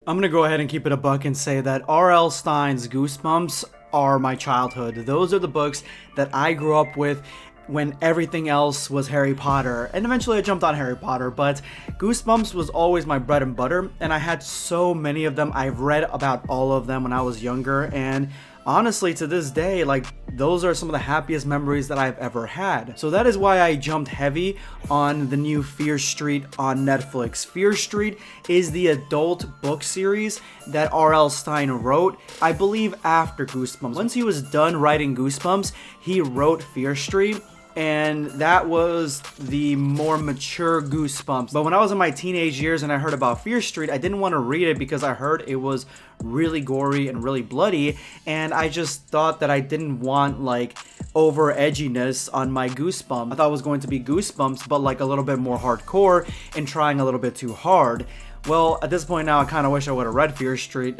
I'm gonna go ahead and keep it a buck and say that R.L. Stine's Goosebumps are my childhood. Those are the books that I grew up with when everything else was Harry Potter. And eventually I jumped on Harry Potter, but Goosebumps was always my bread and butter, and I had so many of them. I've read about all of them when I was younger, and honestly, to this day, like, those are some of the happiest memories that I've ever had. So that is why I jumped heavy on the new Fear Street on Netflix. Fear Street is the adult book series that R.L. Stine wrote, I believe, after Goosebumps. Once he was done writing Goosebumps, he wrote Fear Street, and that was the more mature Goosebumps. But when I was in my teenage years and I heard about Fear Street, I didn't want to read it because I heard it was really gory and really bloody, and I just thought that I didn't want like over edginess on my Goosebumps. I thought it was going to be Goosebumps, but like a little bit more hardcore and trying a little bit too hard. Well, at this point now, I kind of wish I would have read Fear Street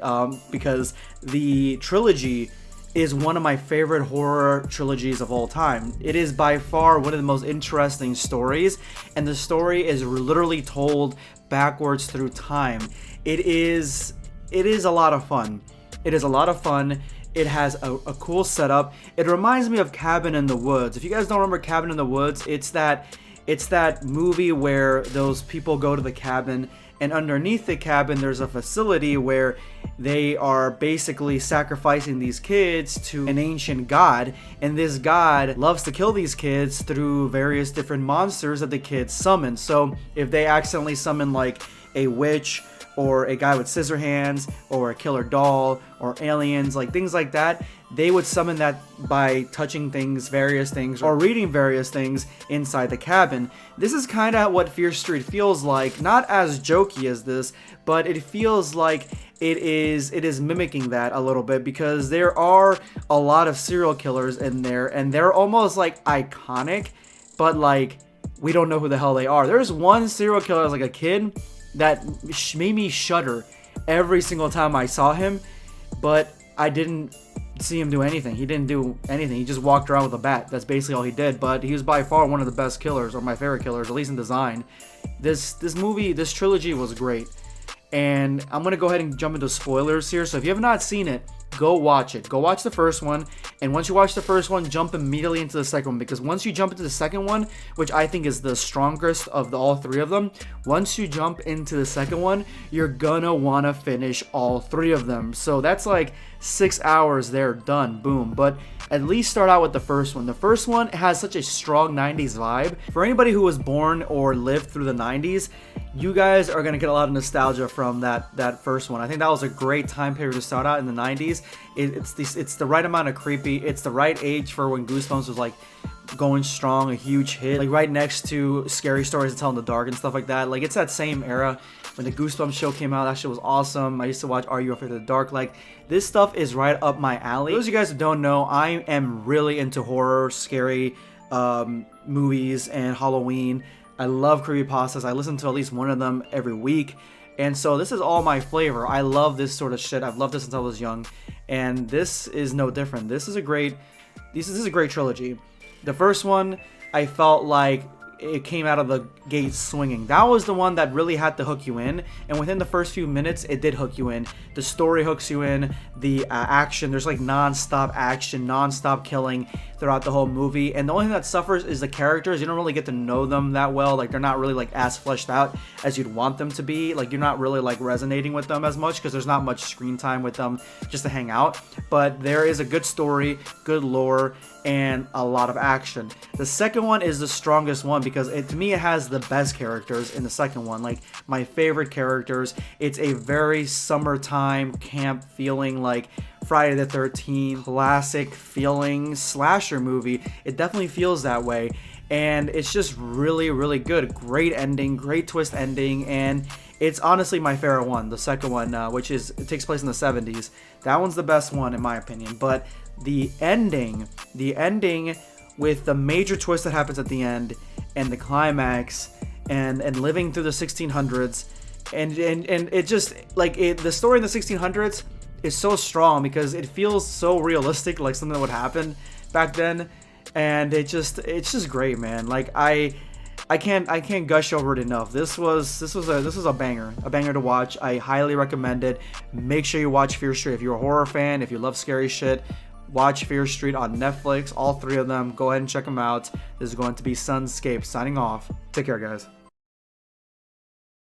because the trilogy is one of my favorite horror trilogies of all time. It is by far one of the most interesting stories, and the story is literally told backwards through time. It is a lot of fun. It is a lot of fun. It has a cool setup. It reminds me of Cabin in the Woods. If you guys don't remember Cabin in the Woods, it's that movie where those people go to the cabin, and underneath the cabin there's a facility where they are basically sacrificing these kids to an ancient god, and this god loves to kill these kids through various different monsters that the kids summon. So if they accidentally summon like a witch or a guy with scissor hands or a killer doll or aliens, like things like that, they would summon that by touching things, various things, or reading various things inside the cabin. This is kind of what Fear Street feels like, not as jokey as this, but it feels like it is mimicking that a little bit, because there are a lot of serial killers in there, and they're almost like iconic, but like we don't know who the hell they are. There's one serial killer as like a kid that made me shudder every single time I saw him, but I didn't see him do anything. He didn't do anything. He just walked around with a bat. That's basically all he did, but he was by far one of the best killers, or my favorite killers, at least in design. This trilogy was great, and I'm gonna go ahead and jump into spoilers here. So if you have not seen it, go watch it. Go watch the first one, and once you watch the first one, jump immediately into the second one, because once you jump into the second one, which I think is the strongest of all three of them, once you jump into the second one, you're gonna want to finish all three of them. So that's like 6 hours there, done, boom. But at least start out with the first one. The first one has such a strong 90s vibe. For anybody who was born or lived through the 90s, you guys are gonna get a lot of nostalgia from that first one. I think that was a great time period to start out in the 90s. It's the right amount of creepy. It's the right age for when Goosebumps was like going strong, a huge hit, like right next to Scary Stories to Tell in the Dark and stuff like that. Like, it's that same era when the Goosebumps show came out. That shit was awesome. I used to watch Are You Afraid of the Dark? Like, this stuff is right up my alley. For those of you guys who don't know, I am really into horror, scary movies, and Halloween. I love creepypastas. I listen to at least one of them every week, and so this is all my flavor. I love this sort of shit. I've loved this since I was young, and this is no different. This is a great trilogy. The first one, I felt like it came out of the gate swinging. That was the one that really had to hook you in, and within the first few minutes, it did hook you in. The story hooks you in. The action, there's like non-stop action, non-stop killing throughout the whole movie, and the only thing that suffers is the characters. You don't really get to know them that well. Like, they're not really like as fleshed out as you'd want them to be. Like, you're not really like resonating with them as much because there's not much screen time with them just to hang out. But there is a good story, good lore, and a lot of action. The second one is the strongest one because to me it has the best characters in the second one. Like, my favorite characters. It's a very summertime camp feeling, like Friday the 13th classic feeling slasher movie. It definitely feels that way, and it's just really, really good. Great ending, great twist ending, and it's honestly my favorite one, the second one, which it takes place in the 70s. That one's the best one in my opinion. But the ending with the major twist that happens at the end, and the climax, and living through the 1600s, and it just like the story in the 1600s is so strong because it feels so realistic, like something that would happen back then, and it's just great, man. Like, I can't gush over it enough. This was a banger to watch. I highly recommend it. Make sure you watch Fear Street if you're a horror fan. If you love scary shit, watch Fear Street on Netflix. All 3 of them. Go ahead and check them out. This is going to be Sunscape signing off. Take care, guys.